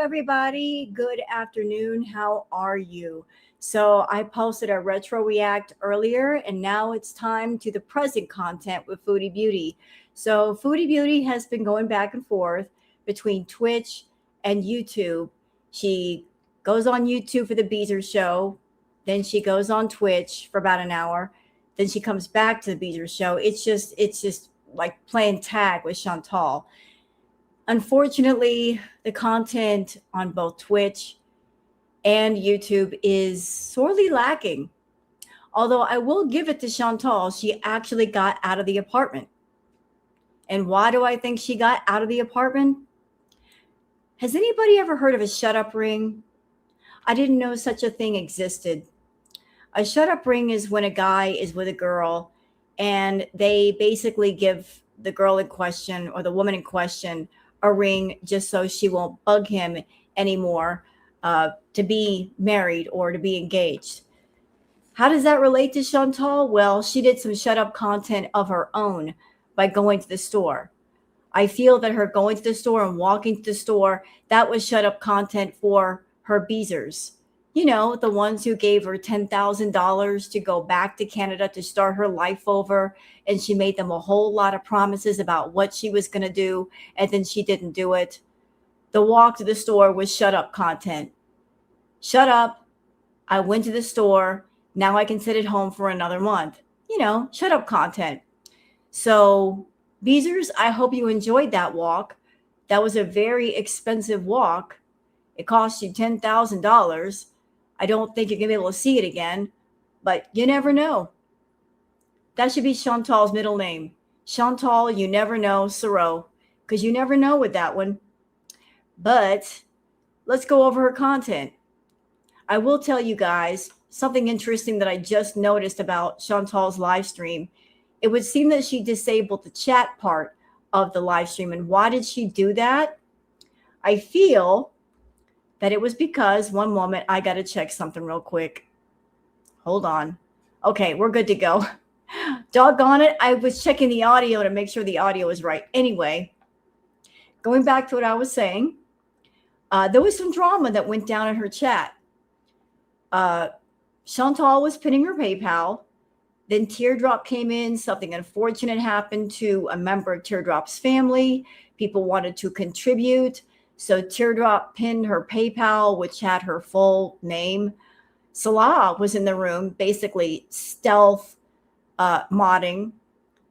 everybody. Good afternoon. How are you? So, I posted a retro react earlier, and now it's time to the present content with Foodie Beauty. So, Foodie Beauty has been going back and forth between Twitch and YouTube. She goes on YouTube for the Beezer show, then she goes on Twitch for about an hour, then she comes back to the Beezer show. It's just like playing tag with Chantal. Unfortunately, the content on both Twitch and YouTube is sorely lacking. Although I will give it to Chantal, she actually got out of the apartment. And why do I think she got out of the apartment? Has anybody ever heard of a shut up ring? I didn't know such a thing existed. A shut up ring is when a guy is with a girl and they basically give the girl in question or the woman in question a ring just so she won't bug him anymore to be married or to be engaged. How does that relate to Chantal? Well, she did some shut up content of her own by going to the store. I feel that her going to the store and walking to the store, that was shut up content for her Beezers. You know, the ones who gave her $10,000 to go back to Canada to start her life over. And she made them a whole lot of promises about what she was going to do. And then she didn't do it. The walk to the store was shut up content. Shut up. I went to the store. Now I can sit at home for another month. You know, shut up content. So, Beezers, I hope you enjoyed that walk. That was a very expensive walk. It cost you $10,000. I don't think you're going to be able to see it again, but you never know. That should be Chantal's middle name. Chantal, you never know, Soro, because you never know with that one. But let's go over her content. I will tell you guys something interesting that I just noticed about Chantal's live stream. It would seem that she disabled the chat part of the live stream. And why did she do that? I feel that it was because, one moment, I got to check something real quick. Hold on. Okay, we're good to go. Doggone it. I was checking the audio to make sure the audio is right. Anyway, going back to what I was saying, there was some drama that went down in her chat. Chantal was pinning her PayPal. Then Teardrop came in. Something unfortunate happened to a member of Teardrop's family. People wanted to contribute. So Teardrop pinned her PayPal, which had her full name. Salah was in the room, basically stealth modding,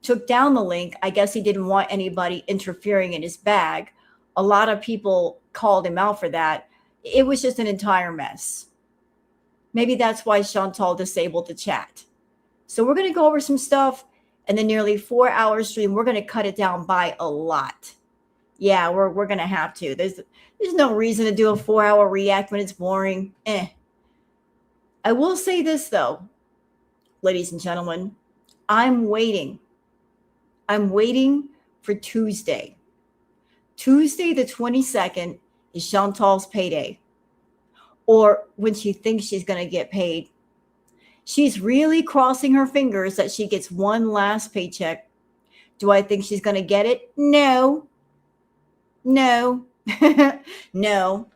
took down the link. I guess he didn't want anybody interfering in his bag. A lot of people called him out for that. It was just an entire mess. Maybe that's why Chantal disabled the chat. So we're going to go over some stuff, and the nearly 4-hour stream, we're going to cut it down by a lot. Yeah, we're going to have to. There's no reason to do a 4-hour react when it's boring. I will say this, though, ladies and gentlemen. I'm waiting. I'm waiting for Tuesday. Tuesday the 22nd is Chantal's payday, or when she thinks she's going to get paid. She's really crossing her fingers that she gets one last paycheck. Do I think she's going to get it? No. No. No.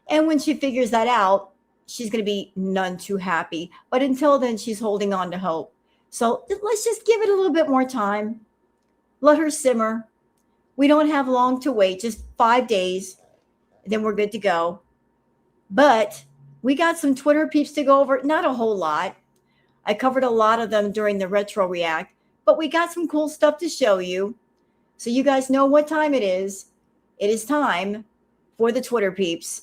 And when she figures that out, she's going to be none too happy. But until then, she's holding on to hope. So let's just give it a little bit more time. Let her simmer. We don't have long to wait, just 5 days. Then we're good to go. But we got some Twitter peeps to go over. Not a whole lot. I covered a lot of them during the Retro React. But we got some cool stuff to show you. So you guys know what time it is. It is time for the Twitter peeps.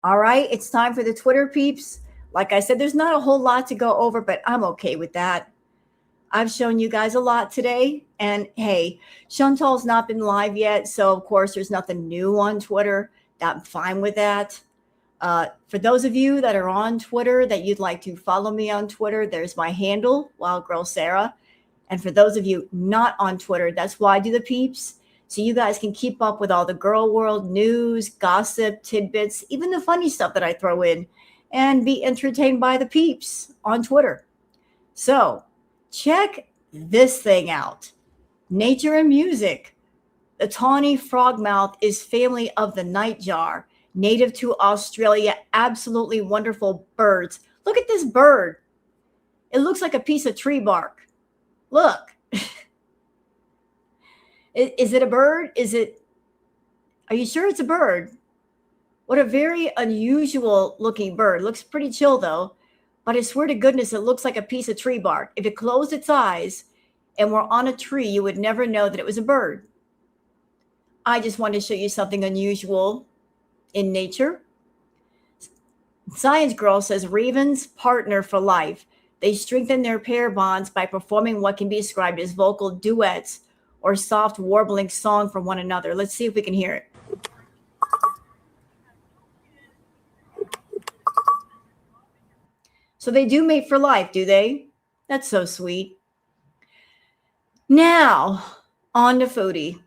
All right, it's time for the Twitter peeps. Like I said, there's not a whole lot to go over, but I'm okay with that. I've shown you guys a lot today. And hey, Chantal's not been live yet. So, of course, there's nothing new on Twitter. I'm fine with that. For those of you that are on Twitter that you'd like to follow me on Twitter, there's my handle, Wild Girl Sarah. And for those of you not on Twitter, that's why I do the peeps. So you guys can keep up with all the girl world news, gossip, tidbits, even the funny stuff that I throw in. and be entertained by the peeps on Twitter. So check this thing out. Nature and music. The tawny frogmouth is family of the nightjar, native to Australia. Absolutely wonderful birds. Look at this bird. It looks like a piece of tree bark. Look. Is it a bird? Are you sure it's a bird? What a very unusual looking bird. Looks pretty chill though. But I swear to goodness, it looks like a piece of tree bark. If it closed its eyes and were on a tree, you would never know that it was a bird. I just wanted to show you something unusual in nature. Science Girl says ravens partner for life. They strengthen their pair bonds by performing what can be described as vocal duets or soft warbling song for one another. Let's see if we can hear it. So they do mate for life, do they? That's so sweet. Now, on to Foodie.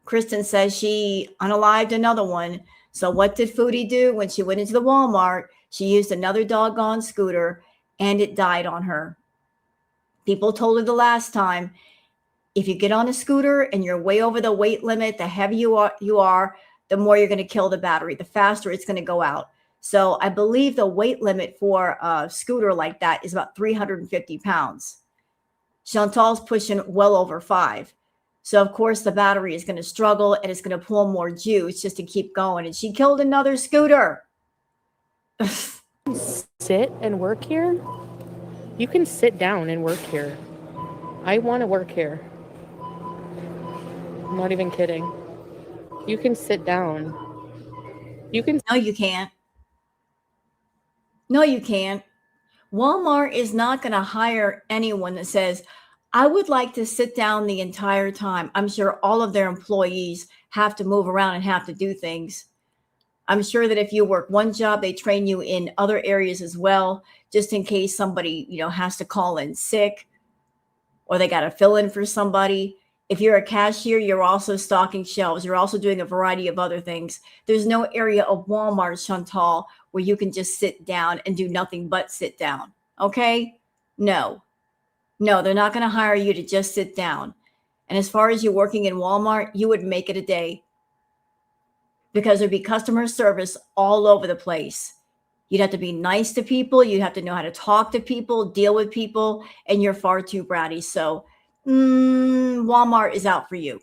Kristen says she unalived another one. So what did Foodie do when she went into the Walmart? She used another doggone scooter and it died on her. People told her the last time, if you get on a scooter and you're way over the weight limit, the heavier you are, the more you're going to kill the battery, the faster it's going to go out. So I believe the weight limit for a scooter like that is about 350 pounds. Chantal's pushing well over 5. So, of course, the battery is going to struggle and it's going to pull more juice just to keep going. And she killed another scooter. Sit and work here? You can sit down and work here. I want to work here. I'm not even kidding. You can sit down. You can. No, you can't. No, you can't. Walmart is not going to hire anyone that says, I would like to sit down the entire time. I'm sure all of their employees have to move around and have to do things. I'm sure that if you work one job, they train you in other areas as well, just in case somebody, has to call in sick or they got to fill in for somebody. If you're a cashier, you're also stocking shelves. You're also doing a variety of other things. There's no area of Walmart, Chantal, where you can just sit down and do nothing but sit down. Okay? No, they're not going to hire you to just sit down. And as far as you working in Walmart, you would make it a day because there'd be customer service all over the place. You'd have to be nice to people. You'd have to know how to talk to people, deal with people, and you're far too bratty. So Walmart is out for you.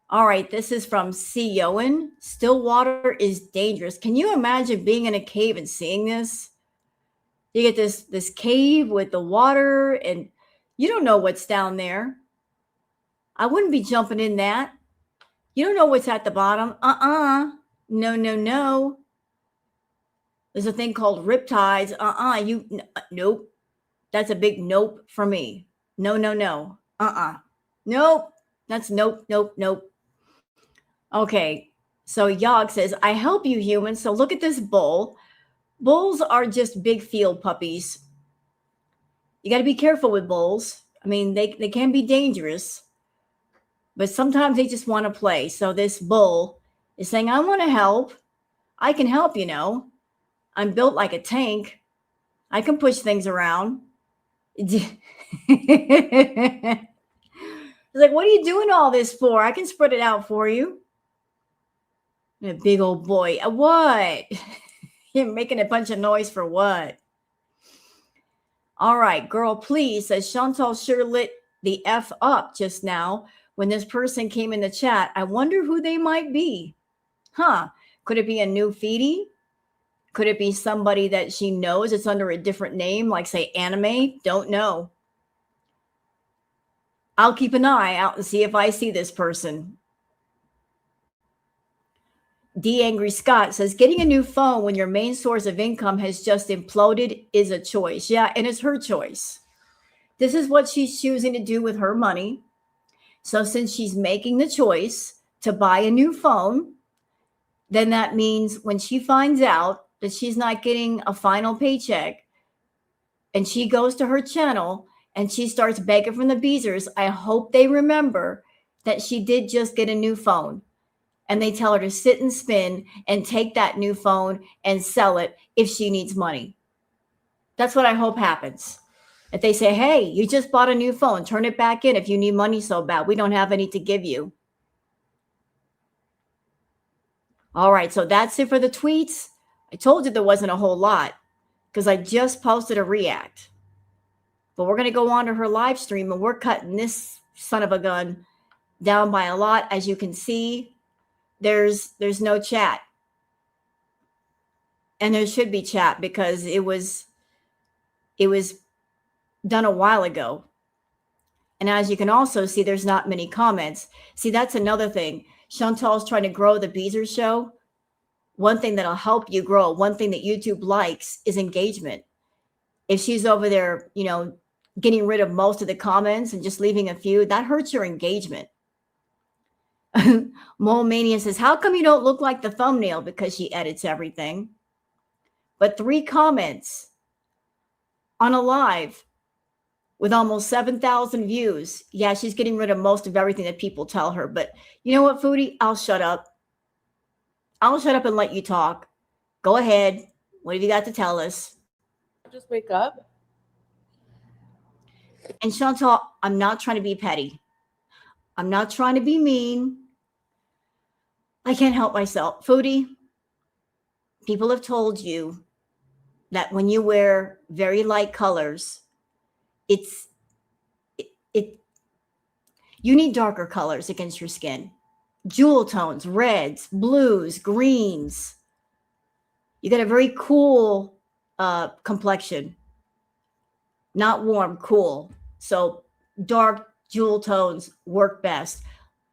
All right, this is from C. Yoan. Still water is dangerous. Can you imagine being in a cave and seeing this? You get this cave with the water and you don't know what's down there. I wouldn't be jumping in that. You don't know what's at the bottom. No. There's a thing called riptides. Nope. That's a big nope for me. No. Nope. That's nope. Okay. So Yog says, I help you humans. So look at this bull. Bulls are just big field puppies. You got to be careful with bulls. I mean, they can be dangerous, but sometimes they just want to play. So this bull is saying, I want to help. I can help, I'm built like a tank. I can push things around. It's like, what are you doing all this for? I can spread it out for you. A big old boy. What? You're making a bunch of noise for what? All right, girl, please, says Chantal sure lit the F up just now when this person came in the chat. I wonder who they might be. Could it be a new Foodie? Could it be somebody that she knows? It's under a different name, like say anime? Don't know. I'll keep an eye out and see if I see this person. D. Angry Scott says, getting a new phone when your main source of income has just imploded is a choice. Yeah, and it's her choice. This is what she's choosing to do with her money. So since she's making the choice to buy a new phone, then that means when she finds out that she's not getting a final paycheck and she goes to her channel and she starts begging from the Beezers, I hope they remember that she did just get a new phone. and they tell her to sit and spin and take that new phone and sell it if she needs money. That's what I hope happens. If they say, hey, you just bought a new phone, turn it back in if you need money so bad. We don't have any to give you. All right, so that's it for the tweets. I told you there wasn't a whole lot because I just posted a react. But we're going to go on to her live stream, and we're cutting this son of a gun down by a lot. As you can see, there's no chat. And there should be chat because it was done a while ago. And as you can also see, there's not many comments. See, that's another thing. Chantal's trying to grow the Beezer show. One thing that'll help you grow, one thing that YouTube likes is engagement. If she's over there, getting rid of most of the comments and just leaving a few, that hurts your engagement. Mole Mania says, how come you don't look like the thumbnail? Because she edits everything. But 3 comments on a live with almost 7,000 views. Yeah, she's getting rid of most of everything that people tell her. But you know what, Foodie? I'll shut up. I'll shut up and let you talk. Go ahead. What have you got to tell us? Just wake up. And Chantal, I'm not trying to be petty. I'm not trying to be mean. I can't help myself. Foodie, people have told you that when you wear very light colors, you need darker colors against your skin. Jewel tones, reds, blues, greens. You got a very cool complexion. Not warm, cool. So dark jewel tones work best.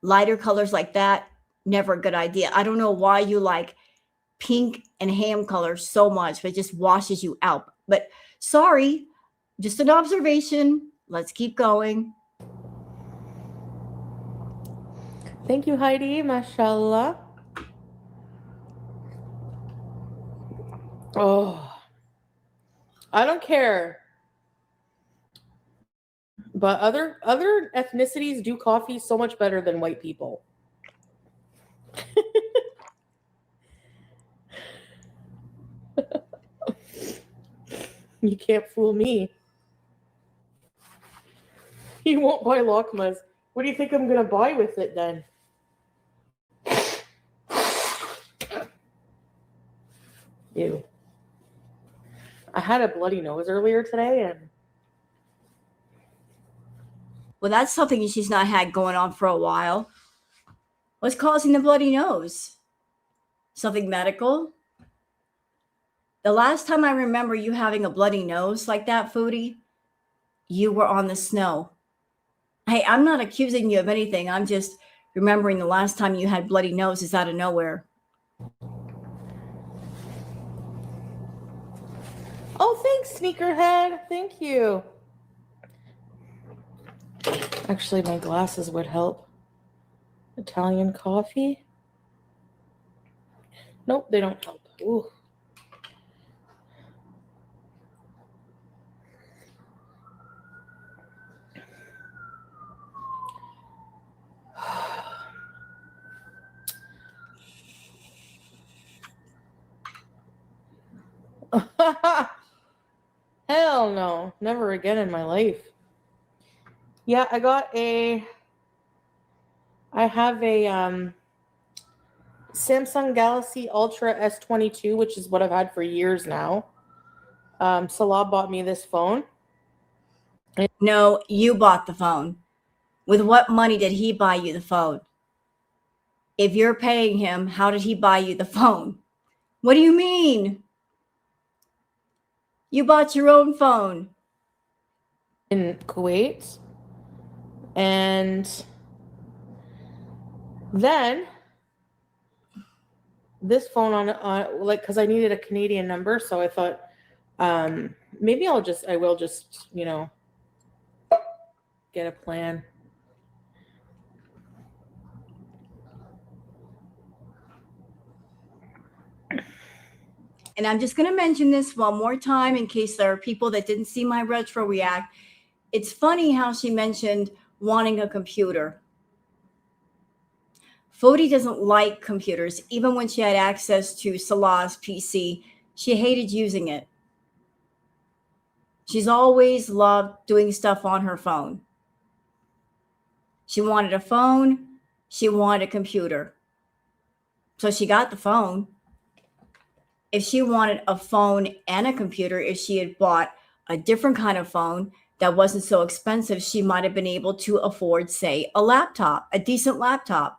Lighter colors like that, never a good idea. I don't know why you like pink and ham colors so much, but it just washes you out. But sorry, just an observation. Let's keep going. Thank you, Heidi. Mashallah. Oh, I don't care. But other ethnicities do coffee so much better than white people. You can't fool me. You won't buy Lakmas. What do you think I'm going to buy with it then? Ew. I had a bloody nose earlier today, and well, that's something she's not had going on for a while. What's causing the bloody nose? Something medical? The last time I remember you having a bloody nose like that, Foodie, you were on the snow. Hey, I'm not accusing you of anything. I'm just remembering the last time you had bloody noses out of nowhere. oh, thanks, Sneakerhead. Thank you. Actually, my glasses would help. Italian coffee? Nope, they don't help. Ooh. Hell no. Never again in my life. Yeah, I have a Samsung Galaxy Ultra S22, which is what I've had for years now. Salah bought me this phone. No, you bought the phone. With what money did he buy you the phone? If you're paying him, how did he buy you the phone? What do you mean? You bought your own phone. In Kuwait. And then this phone on because I needed a Canadian number, so I thought maybe I will just get a plan. And I'm just going to mention this one more time in case there are people that didn't see my retro react. It's funny how she mentioned wanting a computer. Foodie doesn't like computers. Even when she had access to Salah's PC, she hated using it. She's always loved doing stuff on her phone. She wanted a phone. She wanted a computer. So she got the phone. If she wanted a phone and a computer, if she had bought a different kind of phone that wasn't so expensive, she might have been able to afford, say, a laptop, a decent laptop.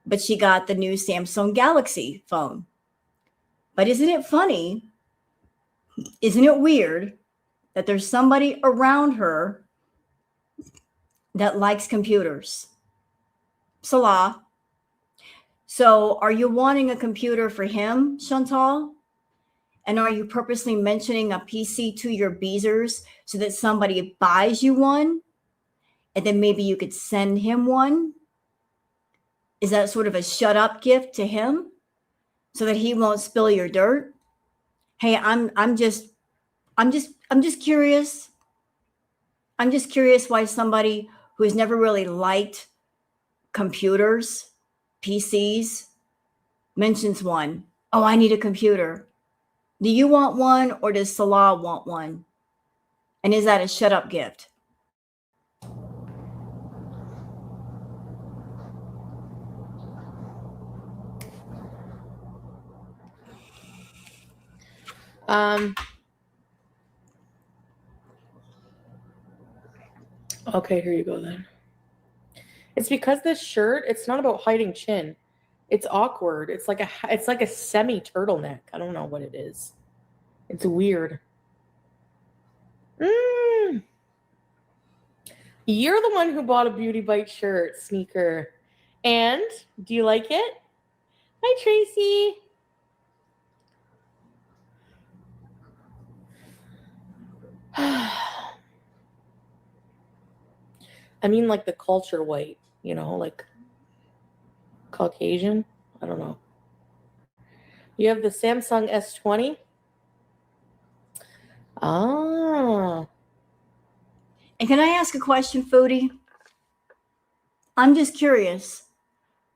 But she got the new Samsung Galaxy phone. But isn't it funny? Isn't it weird that there's somebody around her that likes computers? Salah. So are you wanting a computer for him, Chantal? And are you purposely mentioning a PC to your beezers so that somebody buys you one? And then maybe you could send him one? Is that sort of a shut up gift to him so that he won't spill your dirt? Hey, I'm just curious. I'm just curious why somebody who has never really liked computers, PCs, mentions one. Oh, I need a computer. Do you want one or does Salah want one? And is that a shut up gift? Okay, here you go then. It's because this shirt, it's not about hiding chin. It's awkward. It's like a semi turtleneck. I don't know what it is. It's weird. You're the one who bought a Beauty Bite shirt, sneaker. And do you like it? Hi, Tracy. I mean, like the culture white, like Caucasian. I don't know. You have the Samsung S20. Ah. And can I ask a question, Foodie? I'm just curious.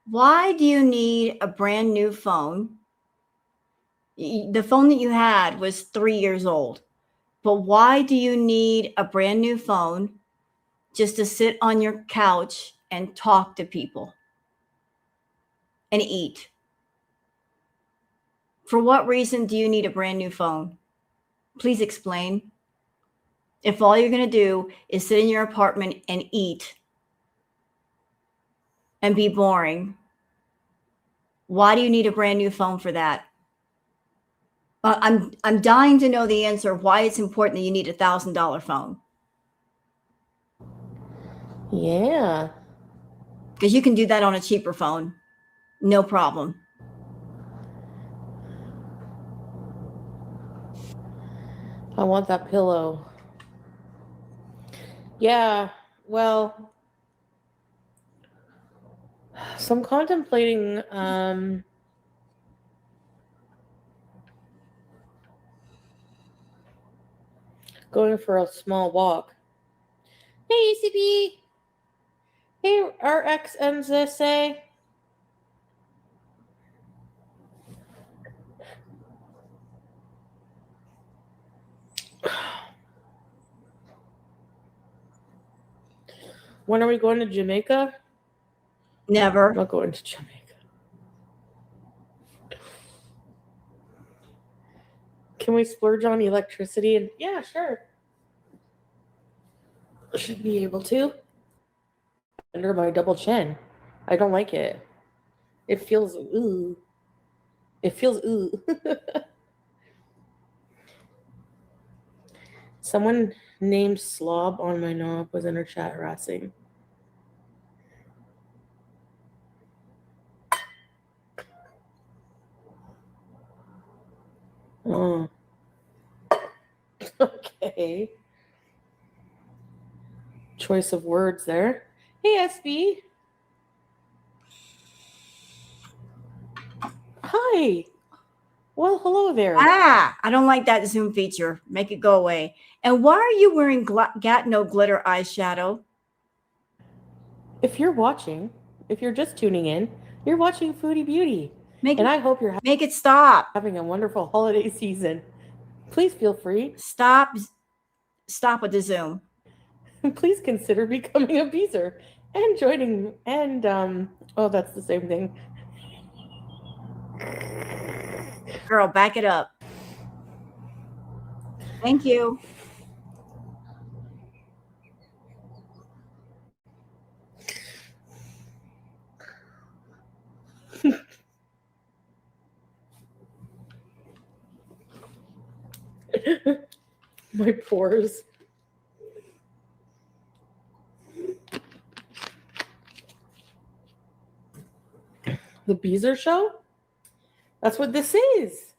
Why do you need a brand new phone? The phone that you had was 3 years old. But why do you need a brand new phone just to sit on your couch and talk to people and eat? For what reason do you need a brand new phone? Please explain. If all you're going to do is sit in your apartment and eat and be boring, why do you need a brand new phone for that? I'm dying to know the answer why it's important that you need $1,000 phone. Yeah. Because you can do that on a cheaper phone. No problem. I want that pillow. Yeah, well, so I'm contemplating going for a small walk. Hey, ECB. Hey, RXMZSA. When are we going to Jamaica? Never. I'm not going to Jamaica. Can we splurge on electricity? And yeah, sure. Should be able to. Under my double chin. I don't like it. It feels ooh. It feels ooh. Someone named Slob on my knob was in her chat harassing. Oh. Okay. Choice of words there. Hey, SB. Hi. Well, hello there. I don't like that Zoom feature. Make it go away. And why are you wearing Gatno glitter eyeshadow? If you're watching, If you're just tuning in, you're watching Foodie Beauty. And I hope you're make it stop. having a wonderful holiday season. Please feel free. Stop with the Zoom. Please consider becoming a Beezer and joining. And, oh, that's the same thing. Girl, back it up. Thank you. My pores. The Beezer Show? That's what this is.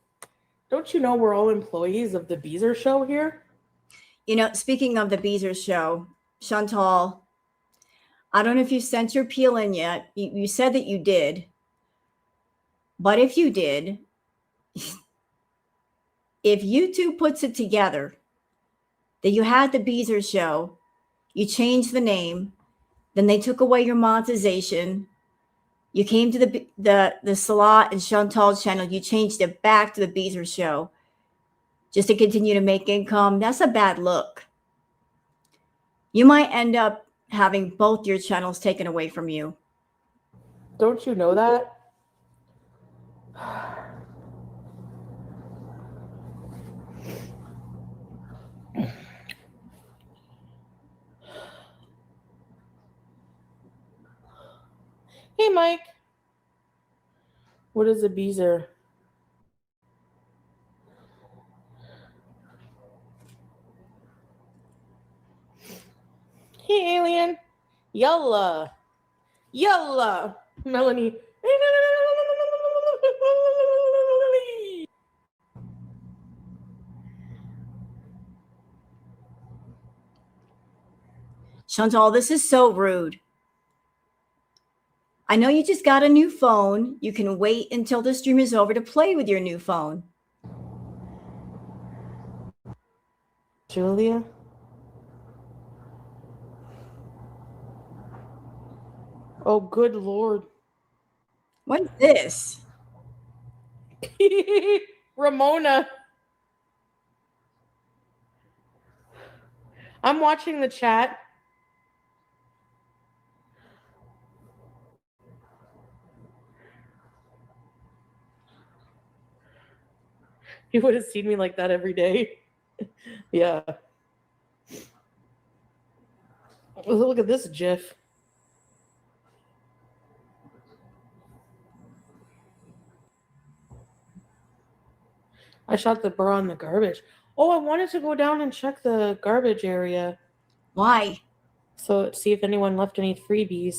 Don't you know we're all employees of the Beezer Show here? You know, speaking of the Beezer Show, Chantal, I don't know if you sent your peel in yet. You said that you did. But if you did, if YouTube puts it together that you had the Beezer Show, you changed the name, then they took away your monetization, you came to the Salah and Chantal channel, you changed it back to the Beezer Show just to continue to make income, that's a bad look. You might end up having both your channels taken away from you. Don't you know that? Hey, Mike. What is a Beezer? Hey, alien. Yalla. Yalla. Melanie. Chantal, this is so rude. I know you just got a new phone. You can wait until the stream is over to play with your new phone. Julia? Oh, good Lord. What's this? Ramona. I'm watching the chat. You would have seen me like that every day. Yeah. Look at this GIF. I shot the bra in the garbage. Oh, I wanted to go down and check the garbage area. Why? So see if anyone left any freebies.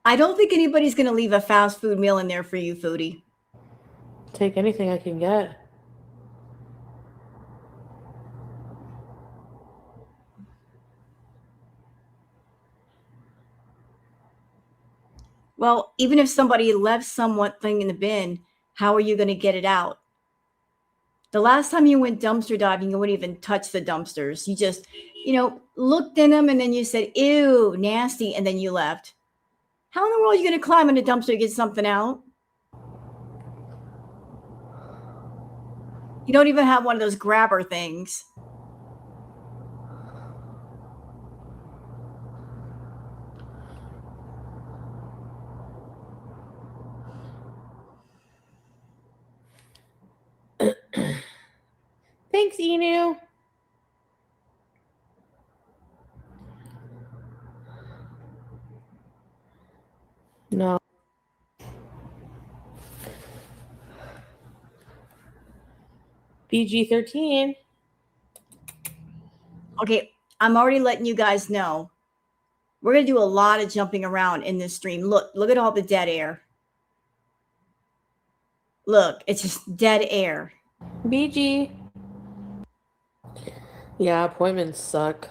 I don't think anybody's going to leave a fast food meal in there for you, Foodie. Take anything I can get. Well, even if somebody left something in the bin, how are you going to get it out? The last time you went dumpster diving, you wouldn't even touch the dumpsters. You just, looked in them and then you said, ew, nasty, and then you left. How in the world are you going to climb in a dumpster to get something out? You don't even have one of those grabber things. Thanks, Enu. No. PG-13. Okay, I'm already letting you guys know. We're going to do a lot of jumping around in this stream. Look at all the dead air. Look, it's just dead air. BG. Yeah, appointments suck.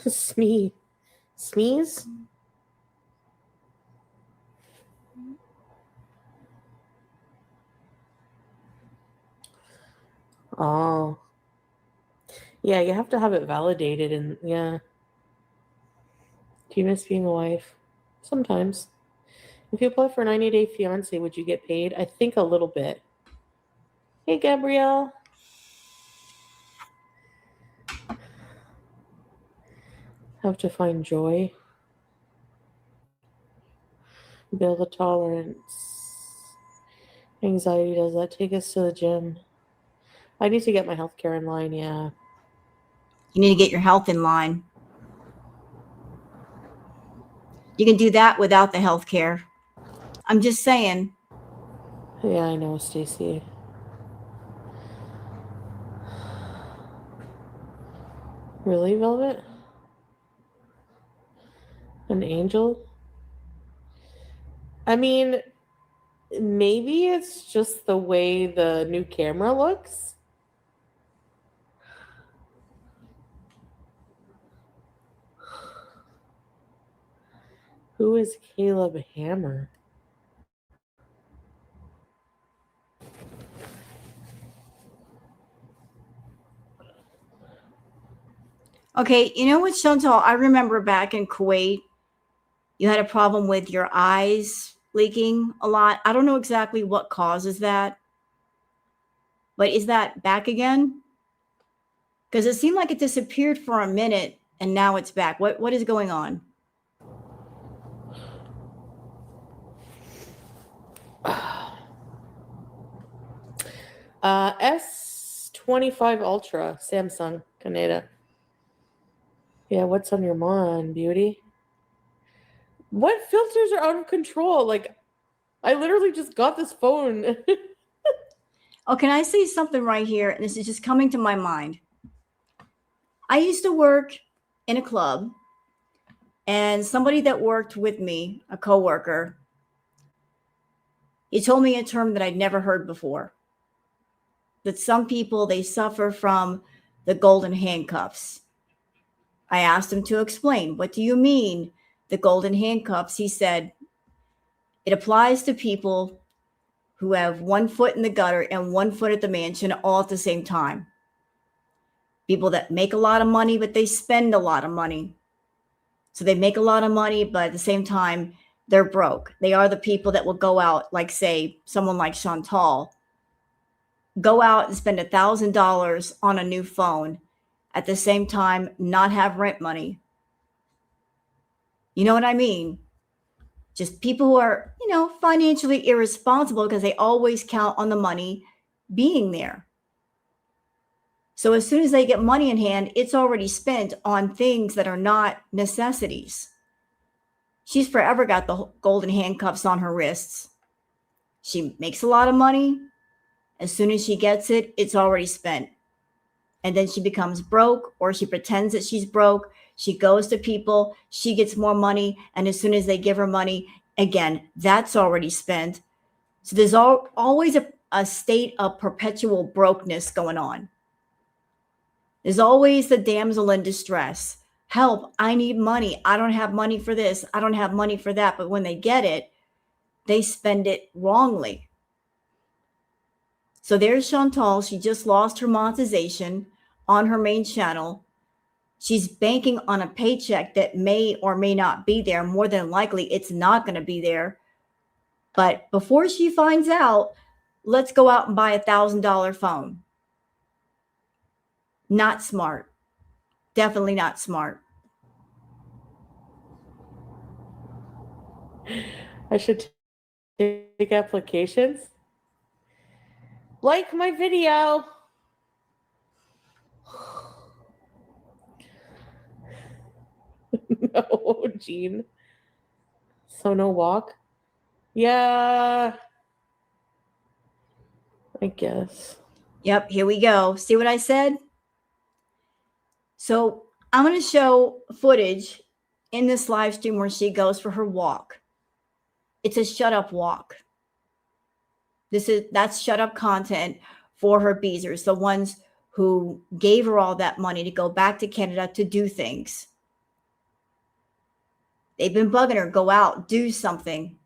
Sneeze? Oh. Yeah, you have to have it validated, and yeah. Do you miss being a wife? Sometimes. If you apply for a 90-day fiancé, would you get paid? I think a little bit. Hey, Gabrielle. Have to find joy. Build a tolerance. Anxiety, does that take us to the gym? I need to get my healthcare in line, yeah. You need to get your health in line. You can do that without the health care. I'm just saying. Yeah, I know, Stacy. Really, Velvet? An angel? I mean, maybe it's just the way the new camera looks. Who is Caleb Hammer? Okay, you know what, Chantal? I remember back in Kuwait, you had a problem with your eyes leaking a lot. I don't know exactly what causes that, but is that back again? Because it seemed like it disappeared for a minute and now it's back. What is going on? S25 Ultra, Samsung, Canada. Yeah, what's on your mind, beauty? What filters are out of control? Like, I literally just got this phone. Oh, can I say something right here? And this is just coming to my mind. I used to work in a club, and somebody that worked with me, a coworker, he told me a term that I'd never heard before. That some people, they suffer from the golden handcuffs. I asked him to explain. What do you mean, the golden handcuffs? He said, it applies to people who have one foot in the gutter and one foot at the mansion all at the same time. People that make a lot of money, but they spend a lot of money. So they make a lot of money, but at the same time, they're broke. They are the people that will go out, like, say, someone like Chantal, go out and spend $1,000 on a new phone, at the same time, not have rent money. You know what I mean? Just people who are, financially irresponsible because they always count on the money being there. So as soon as they get money in hand, it's already spent on things that are not necessities. She's forever got the golden handcuffs on her wrists. She makes a lot of money. As soon as she gets it, it's already spent. And then she becomes broke, or she pretends that she's broke. She goes to people, she gets more money. And as soon as they give her money, again, that's already spent. So there's always a state of perpetual brokenness going on. There's always the damsel in distress. Help, I need money. I don't have money for this. I don't have money for that. But when they get it, they spend it wrongly. So there's Chantal. She just lost her monetization on her main channel. She's banking on a paycheck that may or may not be there. More than likely, it's not going to be there. But before she finds out, let's go out and buy $1,000 phone. Not smart. Definitely not smart. I should take applications. Like my video. No, Jean. So no walk? Yeah. I guess. Yep, here we go. See what I said? So I'm going to show footage in this live stream where she goes for her walk. It's a shut up walk. That's shut up content for her beezers, the ones who gave her all that money to go back to Canada to do things. They've been bugging her, go out, do something.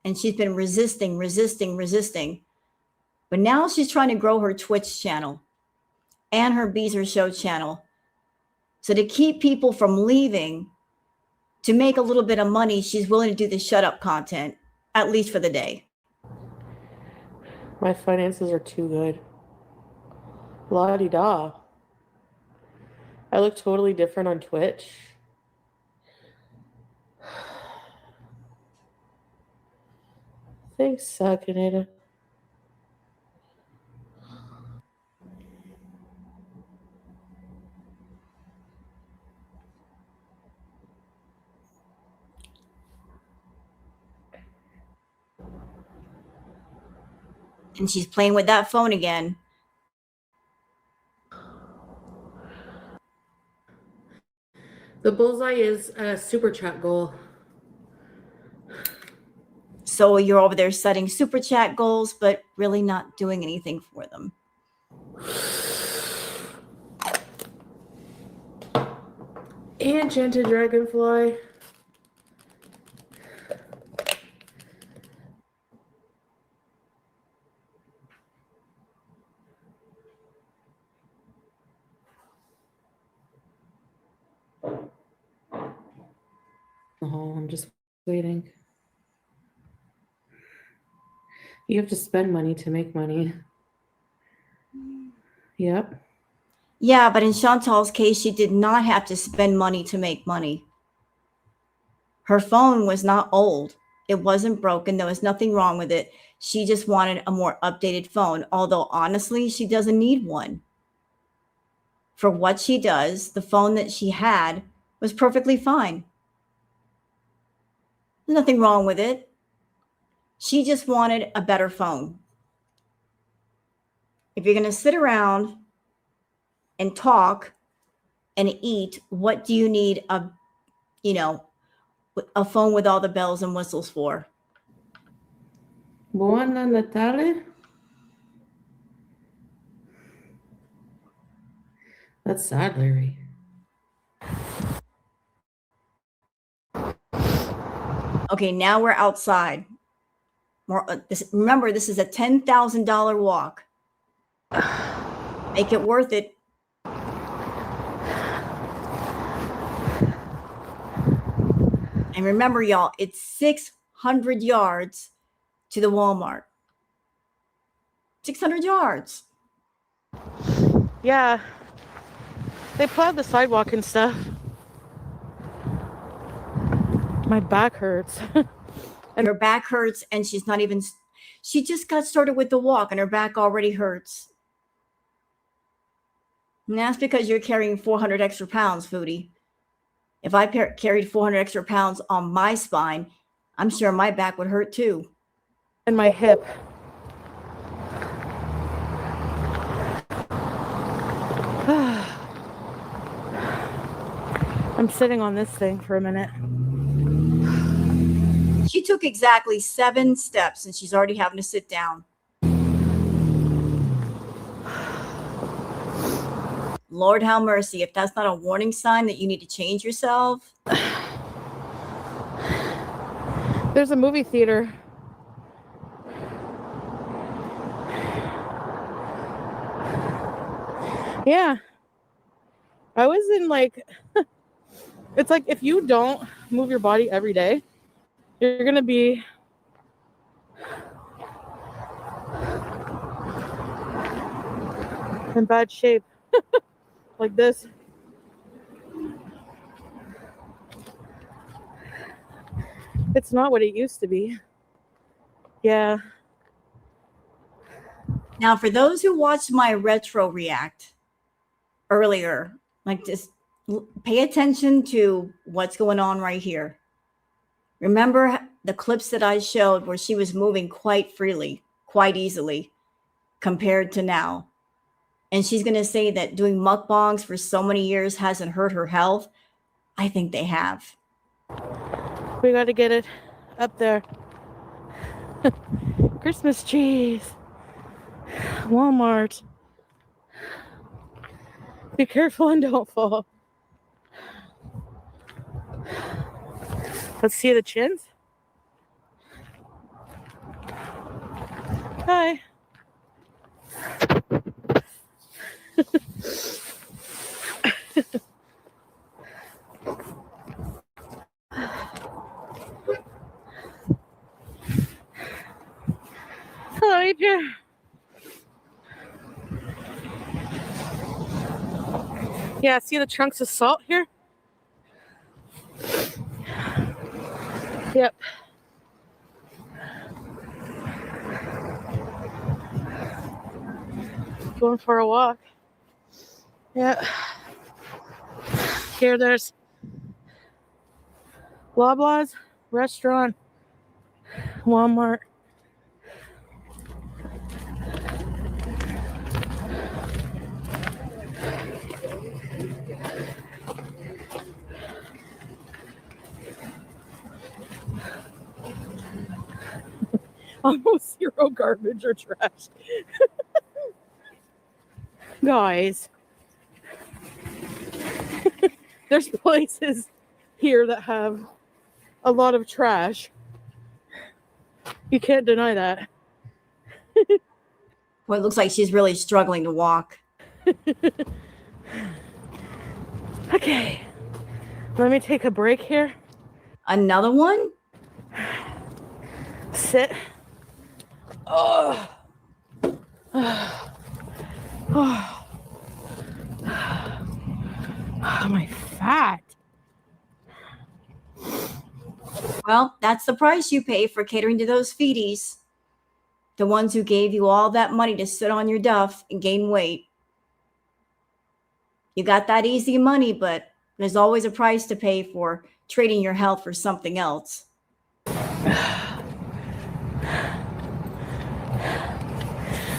And she's been resisting. But now she's trying to grow her Twitch channel and her Beezer Show channel. So to keep people from leaving, to make a little bit of money, she's willing to do the shut up content, at least for the day. My finances are too good. La-di-da. I look totally different on Twitch. Thanks, Kaneda. And she's playing with that phone again. The bullseye is a super chat goal. So you're over there setting super chat goals, but really not doing anything for them. Enchanted Dragonfly. Oh, I'm just waiting. You have to spend money to make money. Yep. Yeah, but in Chantal's case, she did not have to spend money to make money. Her phone was not old. It wasn't broken. There was nothing wrong with it. She just wanted a more updated phone, although honestly, she doesn't need one. For what she does, the phone that she had was perfectly fine. There's nothing wrong with it. She just wanted a better phone. If you're going to sit around and talk and eat, what do you need a phone with all the bells and whistles for? Buona Natale. That's sad, Larry. Okay, now we're outside. Remember, this is a $10,000 walk. Make it worth it. And remember, y'all, it's 600 yards to the Walmart. 600 yards. Yeah. They plowed the sidewalk and stuff. My back hurts. And her back hurts, and she just got started with the walk, and her back already hurts. And that's because you're carrying 400 extra pounds, Foodie. If I carried 400 extra pounds on my spine, I'm sure my back would hurt too. And my hip. I'm sitting on this thing for a minute. She took exactly 7 steps and she's already having to sit down. Lord have mercy. If that's not a warning sign that you need to change yourself. There's a movie theater. Yeah. I was in it's like if you don't move your body every day, you're going to be in bad shape. Like this. It's not what it used to be. Yeah. Now, for those who watched my retro react earlier, just pay attention to what's going on right here. Remember the clips that I showed where she was moving quite freely, quite easily compared to now. And she's going to say that doing mukbangs for so many years hasn't hurt her health. I think they have. We got to get it up there. Christmas trees. Walmart. Be careful and don't fall. Let's see the chins. Hi. Hello, Adrian. Yeah, see the chunks of salt here? Yep. Going for a walk. Yeah. Here there's Loblaws, restaurant, Walmart. Almost zero garbage or trash. Guys, there's places here that have a lot of trash. You can't deny that. Well, it looks like she's really struggling to walk. Okay, let me take a break here. Another one? Sit. Oh. Oh, my fat. Well, that's the price you pay for catering to those feedies. The ones who gave you all that money to sit on your duff and gain weight. You got that easy money, but there's always a price to pay for trading your health for something else.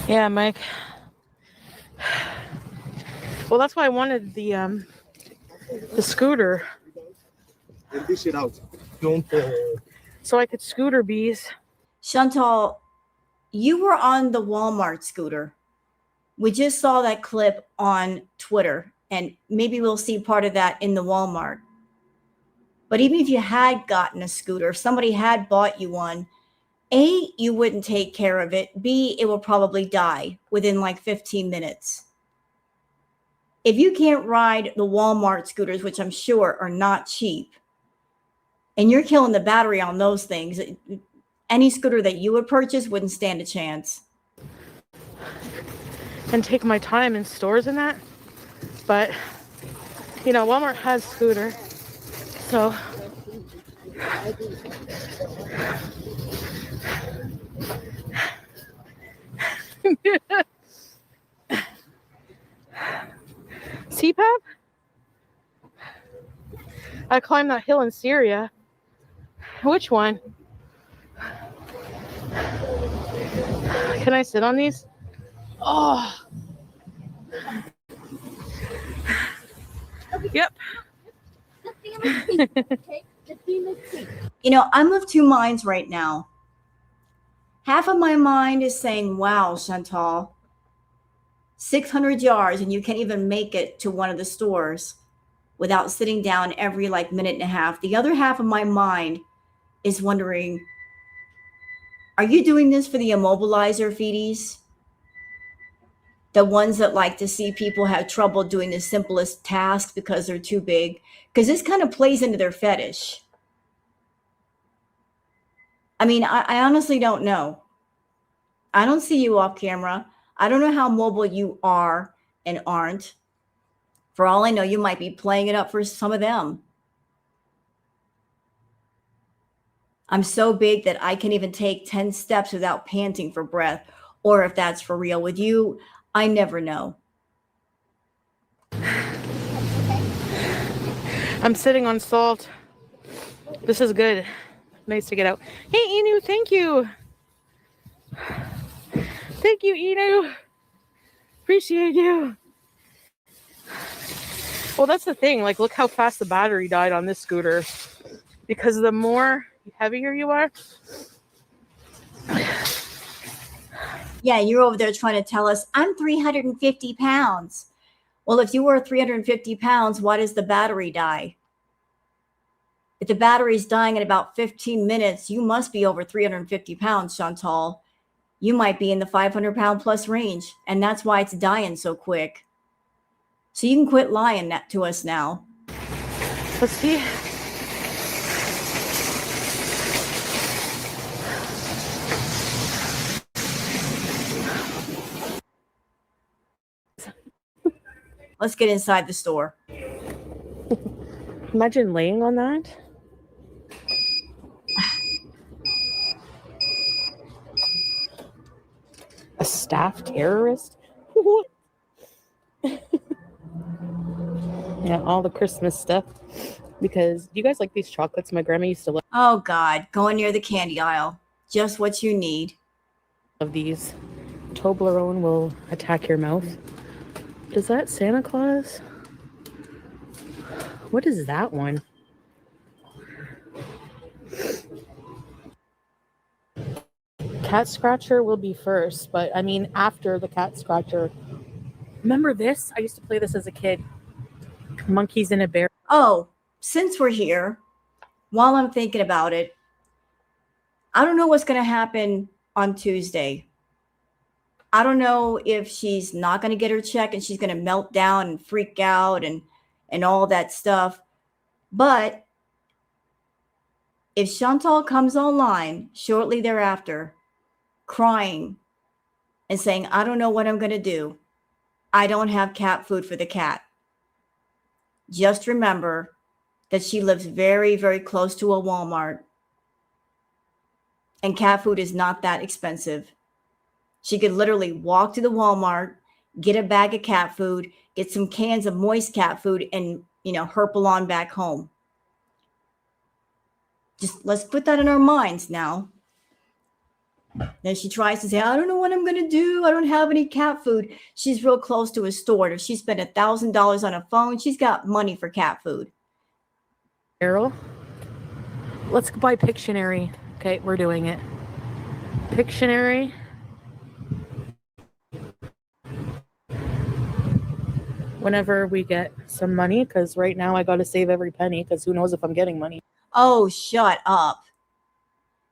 Yeah, Mike. Well, that's why I wanted the scooter. Dish it out. Don't. So I could scooter bees. Chantal, you were on the Walmart scooter. We just saw that clip on Twitter, and maybe we'll see part of that in the Walmart. But even if you had gotten a scooter, if somebody had bought you one, A, you wouldn't take care of it. B, it will probably die within like 15 minutes. If you can't ride the Walmart scooters, which I'm sure are not cheap, and you're killing the battery on those things, any scooter that you would purchase wouldn't stand a chance. And take my time in stores and that. But, you know, Walmart has scooter. So. CPAP? I climbed that hill in Syria. Which one? Can I sit on these? Oh. Yep. You know, I'm of two minds right now. Half of my mind is saying, wow, Chantal, 600 yards and you can't even make it to one of the stores without sitting down every like minute and a half. The other half of my mind is wondering, are you doing this for the immobilizer feedies? The ones that like to see people have trouble doing the simplest tasks because they're too big? Because this kind of plays into their fetish. I mean, I honestly don't know. I don't see you off camera. I don't know how mobile you are and aren't. For all I know, you might be playing it up for some of them. I'm so big that I can even take 10 steps without panting for breath, or if that's for real. With you, I never know. I'm sitting on salt. This is good. Nice to get out. Hey, Inu, thank you. Thank you, Inu. Appreciate you. Well, that's the thing. Like, look how fast the battery died on this scooter. Because the more heavier you are. Yeah, you're over there trying to tell us, I'm 350 pounds. Well, if you were 350 pounds, why does the battery die? If the battery's dying in about 15 minutes, you must be over 350 pounds, Chantal. You might be in the 500-pound plus range, and that's why it's dying so quick. So you can quit lying that to us now. Let's see. Let's get inside the store. Imagine laying on that. A staff terrorist? What? Yeah, all the Christmas stuff. Because do you guys like these chocolates my grandma used to love? Oh, God. Going near the candy aisle. Just what you need. Of these. Toblerone will attack your mouth. Is that Santa Claus? What is that one? Cat scratcher will be first, but I mean after the cat scratcher. Remember this? I used to play this as a kid. Monkeys in a bear. Oh, since we're here, while I'm thinking about it, I don't know what's going to happen on Tuesday. I don't know if she's not going to get her check and she's going to melt down and freak out and all that stuff. But if Chantal comes online shortly thereafter, crying and saying, I don't know what I'm going to do. I don't have cat food for the cat. Just remember that she lives very, very close to a Walmart. And cat food is not that expensive. She could literally walk to the Walmart, get a bag of cat food, get some cans of moist cat food, and, herple on back home. Just let's put that in our minds now. Then she tries to say, I don't know what I'm going to do. I don't have any cat food. She's real close to a store. If she spent $1,000 on a phone, she's got money for cat food. Errol, let's buy Pictionary. Okay, we're doing it. Pictionary. Whenever we get some money, because right now I got to save every penny, because who knows if I'm getting money. Oh, shut up.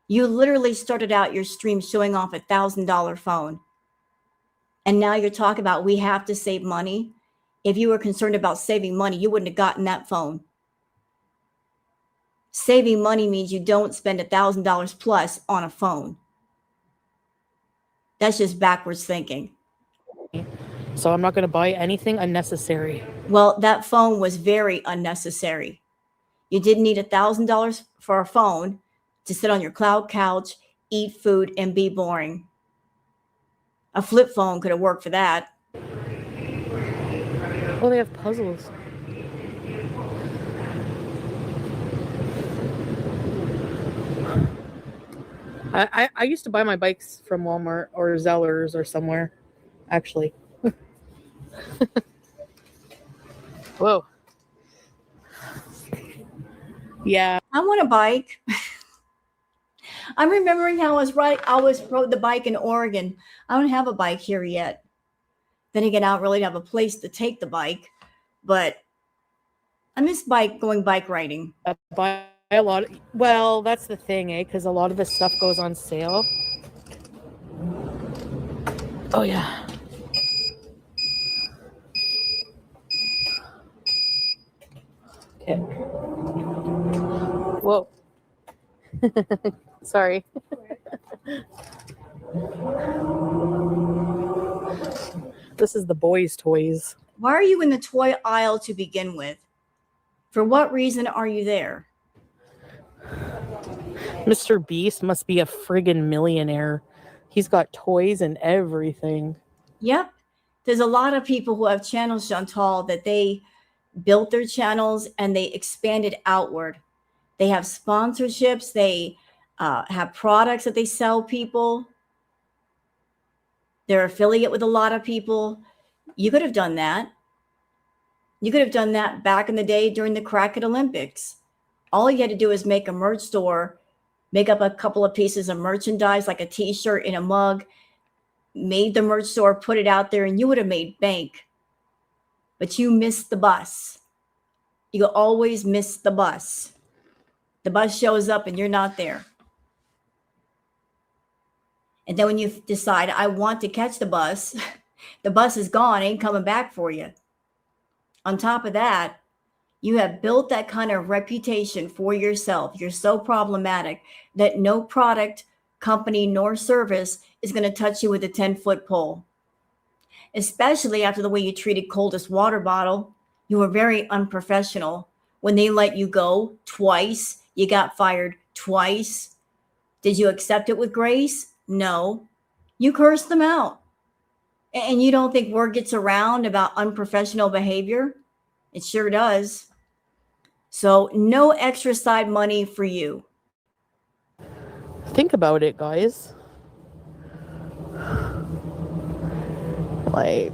You literally started out your stream showing off $1,000 phone. And now you're talking about we have to save money. If you were concerned about saving money, you wouldn't have gotten that phone. Saving money means you don't spend $1,000 plus on a phone. That's just backwards thinking. So I'm not going to buy anything unnecessary. Well, that phone was very unnecessary. You didn't need $1,000 for a phone to sit on your cloud couch, eat food, and be boring. A flip phone could have worked for that. Oh, they have puzzles. I used to buy my bikes from Walmart or Zellers or somewhere, actually. Whoa. Yeah. I want a bike. I'm remembering how I always rode the bike in Oregon. I don't have a bike here yet. Then again, I don't really have a place to take the bike, but I miss going bike riding. Buy a lot. Well, that's the thing, because a lot of this stuff goes on sale. Oh yeah. Okay. Whoa. Sorry. This is the boys' toys. Why are you in the toy aisle to begin with? For what reason are you there? Mr. Beast must be a friggin' millionaire. He's got toys and everything. Yep. There's a lot of people who have channels, Chantal, that they built their channels and they expanded outward. They have sponsorships. They have products that they sell people. They're affiliate with a lot of people. You could have done that. You could have done that back in the day during the Cracked Olympics. All you had to do is make a merch store, make up a couple of pieces of merchandise like a t-shirt and a mug, made the merch store, put it out there, and you would have made bank. But you missed the bus. You always miss the bus. The bus shows up and you're not there. And then when you decide, I want to catch the bus is gone, ain't coming back for you. On top of that, you have built that kind of reputation for yourself. You're so problematic that no product, company, nor service is going to touch you with a 10-foot pole. Especially after the way you treated Coldest Water Bottle. You were very unprofessional. When they let you go twice, you got fired twice. Did you accept it with grace? No. You cursed them out. And you don't think word gets around about unprofessional behavior? It sure does. So no extra side money for you. Think about it, guys. Like,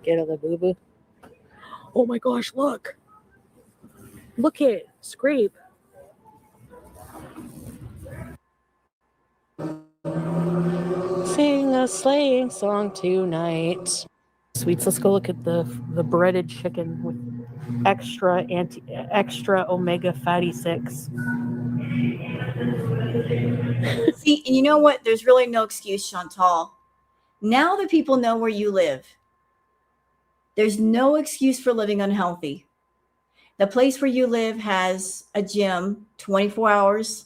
get out of the boo-boo. Oh my gosh, look. Look it. Scrape. Sing a sleighing song tonight. Sweets, let's go look at the breaded chicken with extra omega fatty 6. See, and you know what? There's really no excuse, Chantal. Now that people know where you live, there's no excuse for living unhealthy. The place where you live has a gym 24 hours.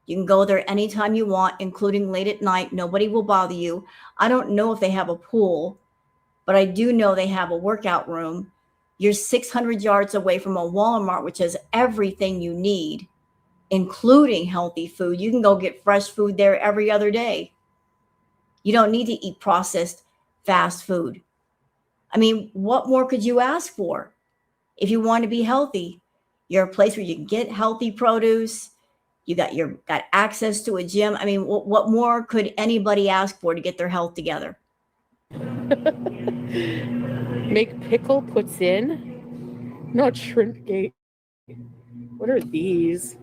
You can go there anytime you want, including late at night. Nobody will bother you. I don't know if they have a pool, but I do know they have a workout room. You're 600 yards away from a Walmart, which has everything you need, including healthy food. You can go get fresh food there every other day. You don't need to eat processed fast food. I mean, what more could you ask for? If you want to be healthy, you're a place where you can get healthy produce. You got access to a gym. I mean, what more could anybody ask for to get their health together? Make pickle puts in, not shrimp gate. What are these?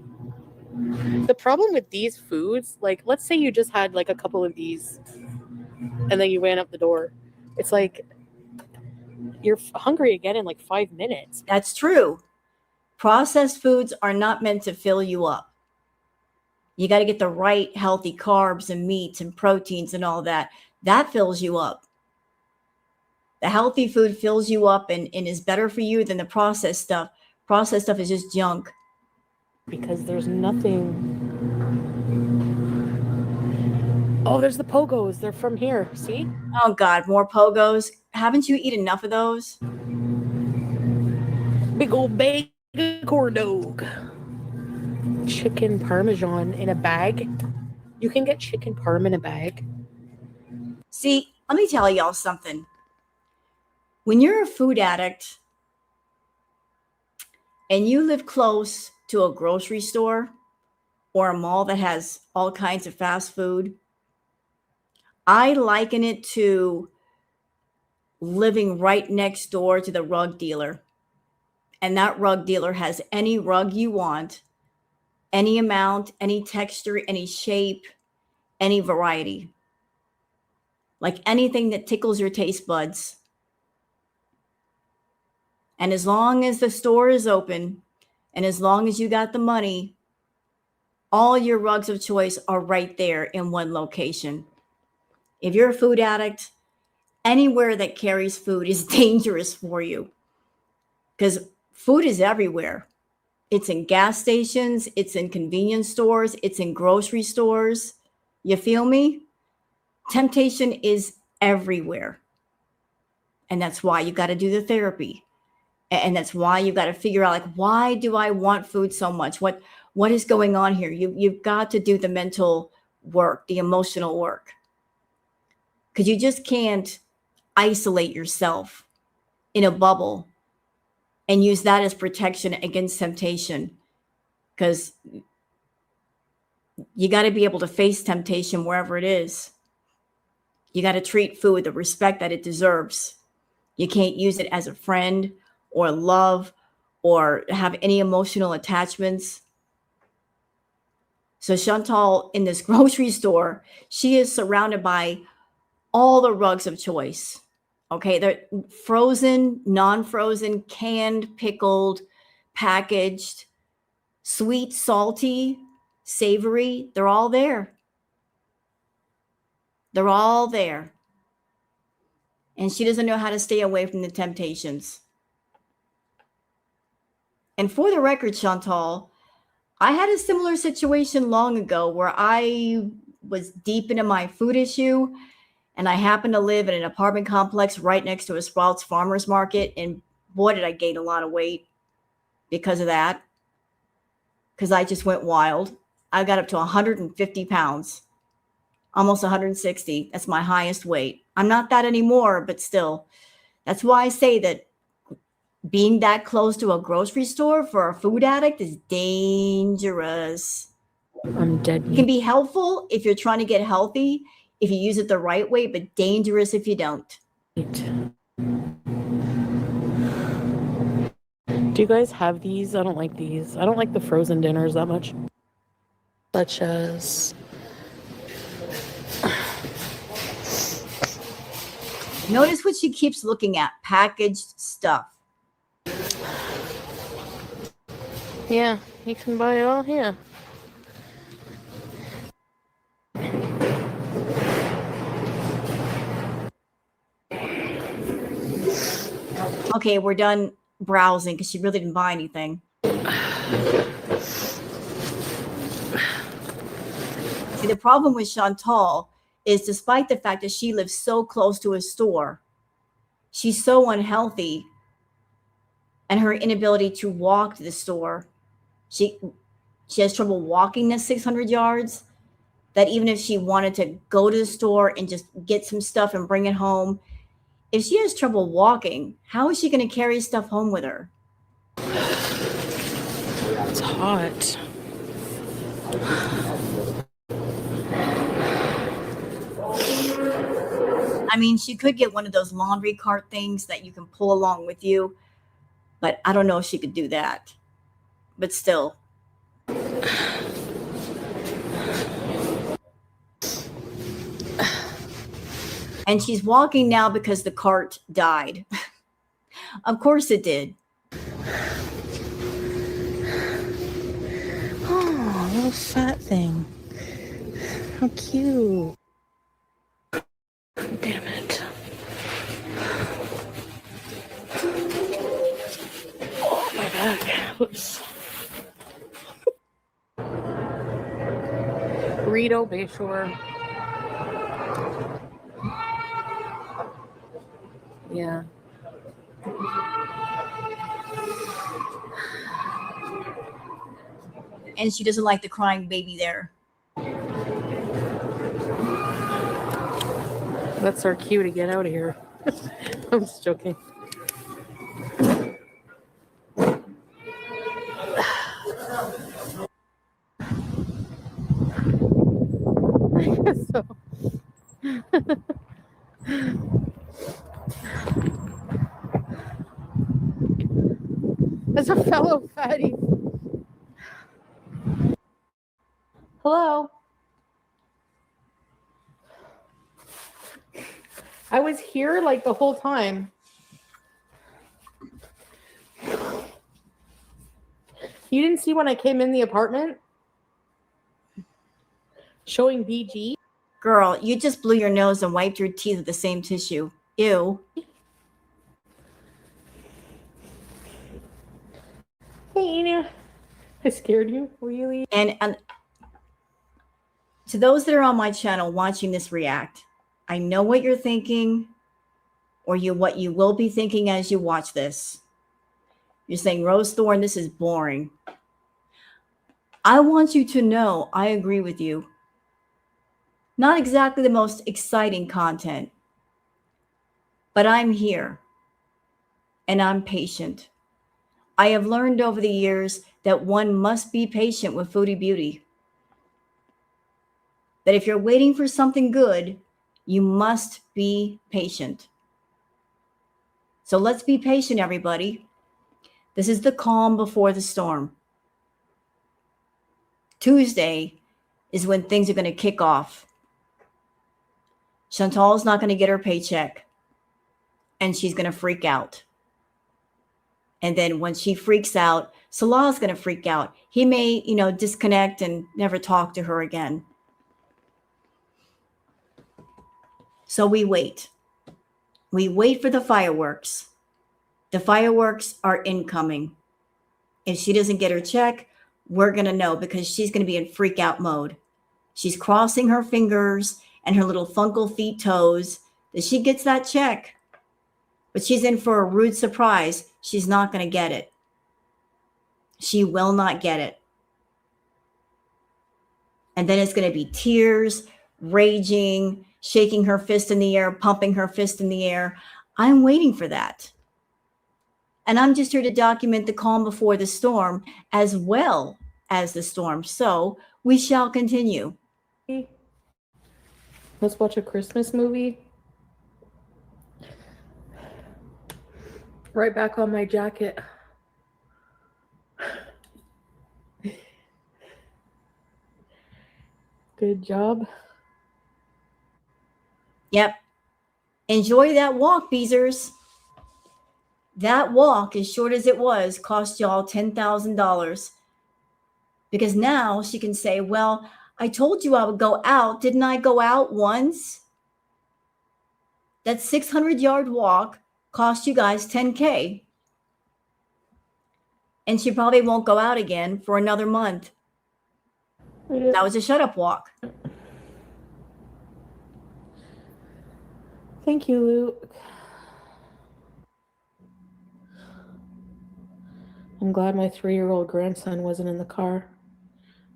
The problem with these foods, like, let's say you just had like a couple of these and then you ran up the door. It's like you're hungry again in like 5 minutes. That's true. Processed foods are not meant to fill you up. You got to get the right healthy carbs and meats and proteins and all that. That fills you up. The healthy food fills you up and is better for you than the processed stuff. Processed stuff is just junk. Because there's nothing. Oh, there's the pogos. They're from here. See? Oh, God, more pogos. Haven't you eaten enough of those? Big old bag of corn dog. Chicken parmesan in a bag. You can get chicken parm in a bag. See, let me tell y'all something. When you're a food addict and you live close to a grocery store or a mall that has all kinds of fast food, I liken it to living right next door to the rug dealer. And that rug dealer has any rug you want, any amount, any texture, any shape, any variety. Like anything that tickles your taste buds. And as long as the store is open and as long as you got the money, all your rugs of choice are right there in one location. If you're a food addict, anywhere that carries food is dangerous for you because food is everywhere. It's in gas stations, it's in convenience stores, it's in grocery stores. You feel me? Temptation is everywhere. And that's why you got to do the therapy. And that's why you got to figure out, like, why do I want food so much? What is going on here? You've got to do the mental work, the emotional work. Because you just can't isolate yourself in a bubble and use that as protection against temptation. Because you got to be able to face temptation wherever it is. You got to treat food with the respect that it deserves. You can't use it as a friend or love or have any emotional attachments. So Chantal, in this grocery store, she is surrounded by all the rugs of choice. Okay, they're frozen, non-frozen, canned, pickled, packaged, sweet, salty, savory. They're all there. They're all there. And she doesn't know how to stay away from the temptations. And for the record, Chantal, I had a similar situation long ago where I was deep into my food issue, and I happened to live in an apartment complex right next to a Sprouts Farmers Market. And boy, did I gain a lot of weight because of that, because I just went wild. I got up to 150 pounds, almost 160. That's my highest weight. I'm not that anymore, but still. That's why I say that being that close to a grocery store for a food addict is dangerous. I'm dead. It can be helpful if you're trying to get healthy, if you use it the right way, but dangerous if you don't. Do you guys have these? I don't like these. I don't like the frozen dinners that much. Such as... Notice what she keeps looking at, packaged stuff. Yeah, you can buy it all here. Okay, we're done browsing because she really didn't buy anything. See, the problem with Chantal is despite the fact that she lives so close to a store, she's so unhealthy, and her inability to walk to the store, she has trouble walking the 600 yards, that even if she wanted to go to the store and just get some stuff and bring it home, if she has trouble walking, how is she going to carry stuff home with her? It's hot. I mean, she could get one of those laundry cart things that you can pull along with you, but I don't know if she could do that. But still. And she's walking now because the cart died. Of course it did. Oh, little fat thing. How cute. Damn it. Oh, my back. Whoops. Burrito Bayshore. Yeah. And she doesn't like the crying baby there. That's our cue to get out of here. I'm just joking. I guess so. As a fellow fatty. Hello. I was here like the whole time. You didn't see when I came in the apartment? Showing BG? Girl, you just blew your nose and wiped your teeth with the same tissue. Ew. Hey, Ina. I scared you, really? And to those that are on my channel watching this react, I know what you're thinking, or what you will be thinking as you watch this. You're saying, Rose Thorne, this is boring. I want you to know I agree with you. Not exactly the most exciting content, but I'm here and I'm patient. I have learned over the years that one must be patient with Foodie Beauty. That if you're waiting for something good, you must be patient. So let's be patient, everybody. This is the calm before the storm. Tuesday is when things are going to kick off. Chantal's not going to get her paycheck, and she's going to freak out. And then when she freaks out, Salah's going to freak out. He may, disconnect and never talk to her again. So we wait. We wait for the fireworks. The fireworks are incoming. If she doesn't get her check, we're going to know because she's going to be in freak out mode. She's crossing her fingers and her little funkle feet toes that she gets that check. But she's in for a rude surprise. She's not going to get it. She will not get it. And then it's going to be tears, raging, shaking her fist in the air, pumping her fist in the air. I'm waiting for that. And I'm just here to document the calm before the storm as well as the storm. So we shall continue. Let's watch a Christmas movie. Right back on my jacket. Good job. Yep. Enjoy that walk, Beezers. That walk, as short as it was, cost y'all $10,000. Because now she can say, well, I told you I would go out. Didn't I go out once? That 600-yard walk cost you guys $10K. And she probably won't go out again for another month. Yeah. That was a shut-up walk. Thank you, Luke. I'm glad my 3-year-old grandson wasn't in the car.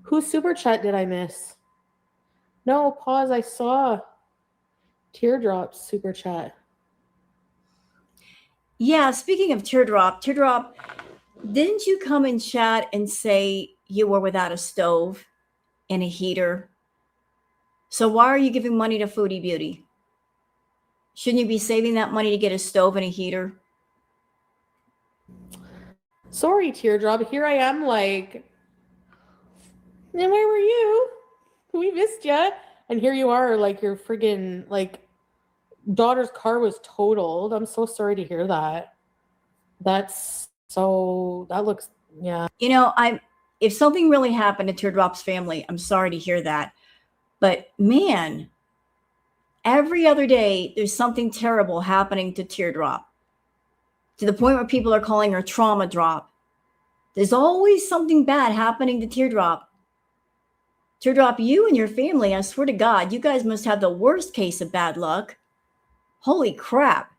Whose super chat did I miss? No, pause. I saw Teardrop's super chat. Yeah, speaking of Teardrop, didn't you come in chat and say you were without a stove and a heater? So why are you giving money to Foodie Beauty? Shouldn't you be saving that money to get a stove and a heater? Sorry, Teardrop. Here I am like, and where were you? We missed you. And here you are, like your friggin' like daughter's car was totaled. I'm so sorry to hear that. That looks, yeah. If something really happened to Teardrop's family, I'm sorry to hear that. But man, every other day there's something terrible happening to Teardrop. To the point where people are calling her trauma drop. There's always something bad happening to Teardrop. Teardrop, you and your family, I swear to God, you guys must have the worst case of bad luck. Holy crap.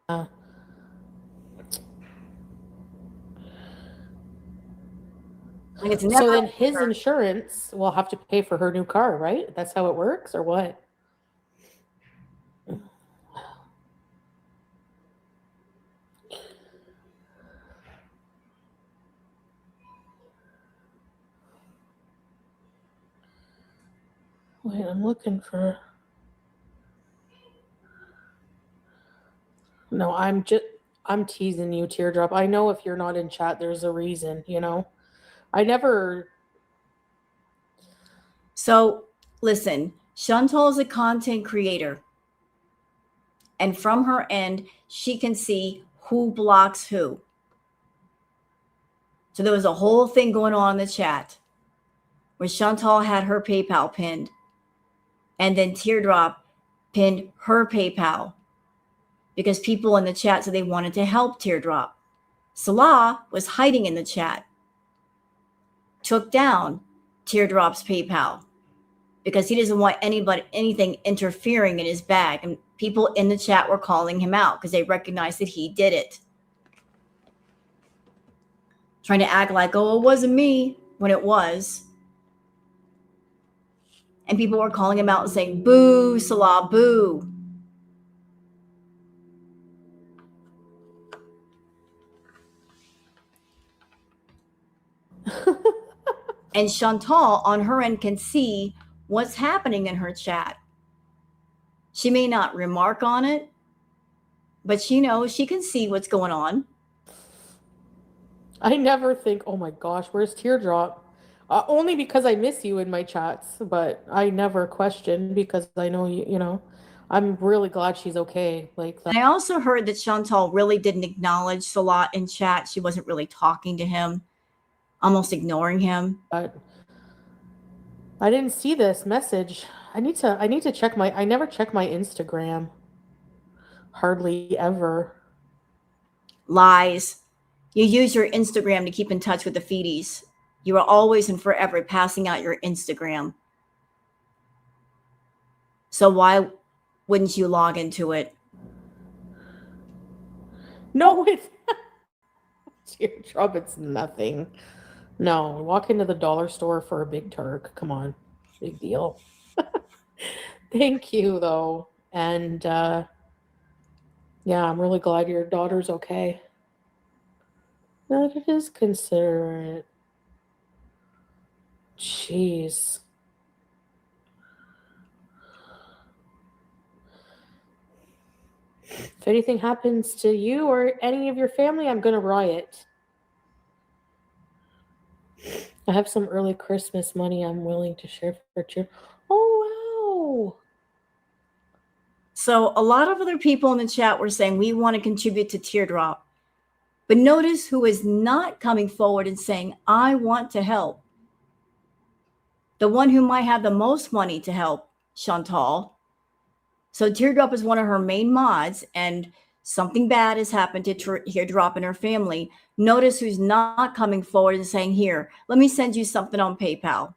So then his insurance will have to pay for her new car, right? That's how it works, or what? Wait, I'm looking for... No, I'm teasing you, Teardrop. I know if you're not in chat, there's a reason, I never... So, listen, Chantal is a content creator. And from her end, she can see who blocks who. So there was a whole thing going on in the chat where Chantal had her PayPal pinned. And then Teardrop pinned her PayPal because people in the chat said they wanted to help Teardrop. Salah was hiding in the chat, took down Teardrop's PayPal because he doesn't want anything interfering in his bag. And people in the chat were calling him out because they recognized that he did it. Trying to act like, oh, it wasn't me, when it was. And people were calling him out and saying, boo, Salah, boo. And Chantal, on her end, can see what's happening in her chat. She may not remark on it, but she knows she can see what's going on. I never think, oh my gosh, where's Teardrop? Only because I miss you in my chats, but I never question because I know you know, I'm really glad she's okay. Like that. I also heard that Chantal really didn't acknowledge Salat in chat. She wasn't really talking to him, almost ignoring him. But I didn't see this message. I need to check I never check my Instagram. Hardly ever. Lies. You use your Instagram to keep in touch with the feedies. You are always and forever passing out your Instagram. So why wouldn't you log into it? No, it's teardrop, it's nothing. No, walk into the dollar store for a big Turk. Come on. Big deal. Thank you though. And yeah, I'm really glad your daughter's okay. That is considerate. Jeez. If anything happens to you or any of your family, I'm gonna riot. I have some early Christmas money I'm willing to share for you. Oh wow. So a lot of other people in the chat were saying we want to contribute to Teardrop. But notice who is not coming forward and saying, I want to help. The one who might have the most money to help, Chantal. So Teardrop is one of her main mods, and something bad has happened to Teardrop and her family. Notice who's not coming forward and saying, here, let me send you something on PayPal.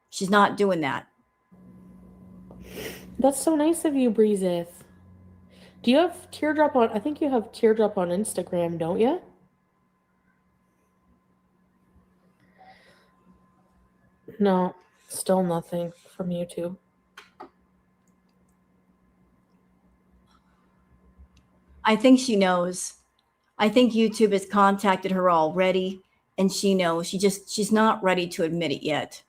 She's not doing that. That's so nice of you, Breezeth. Do you have Teardrop on? I think you have Teardrop on Instagram, don't you? No, still nothing from YouTube. I think she knows. I think YouTube has contacted her already, and she knows. She's not ready to admit it yet.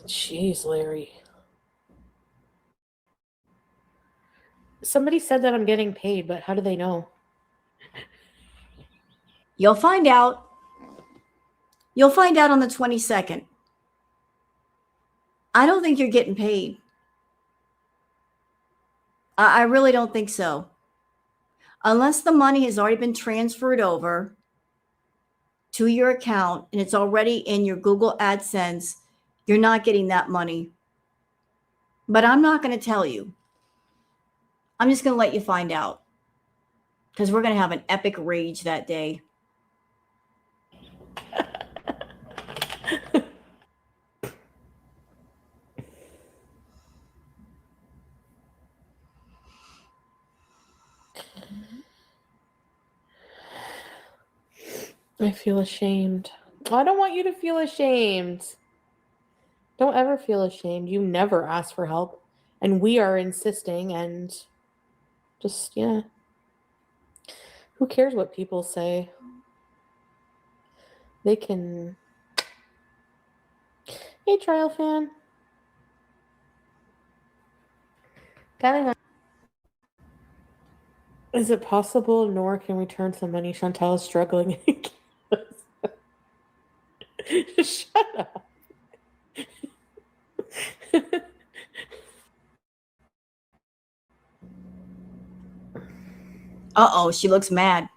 Jeez, Larry. Somebody said that I'm getting paid, but how do they know? You'll find out. You'll find out on the 22nd. I don't think you're getting paid. I really don't think so. Unless the money has already been transferred over to your account and it's already in your Google AdSense, you're not getting that money. But I'm not going to tell you. I'm just going to let you find out, because we're going to have an epic rage that day. I feel ashamed. I don't want you to feel ashamed. Don't ever feel ashamed. You never ask for help. And we are insisting, and just, yeah. Who cares what people say? They can... Hey, Trial Fan. Is it possible Nora can return some money? Chantal is struggling. Shut up. Uh-oh, she looks mad.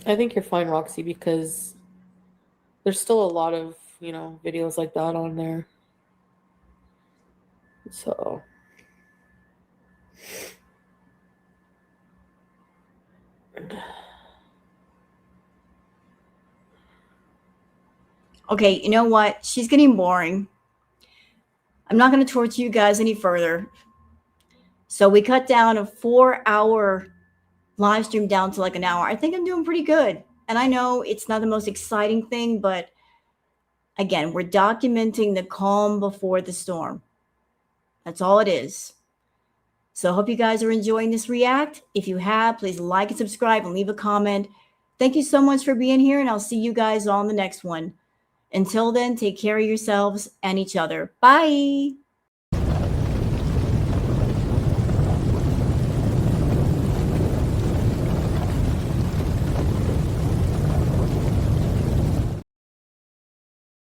I think you're fine, Roxy, because there's still a lot of, you know, videos like that on there. So... Okay, you know what? She's getting boring. I'm not going to torture you guys any further. So we cut down a 4-hour live stream down to like an hour. I think I'm doing pretty good. And I know it's not the most exciting thing, but again, we're documenting the calm before the storm. That's all it is. So I hope you guys are enjoying this react. If you have, please like and subscribe and leave a comment. Thank you so much for being here, and I'll see you guys on the next one. Until then, take care of yourselves and each other. Bye.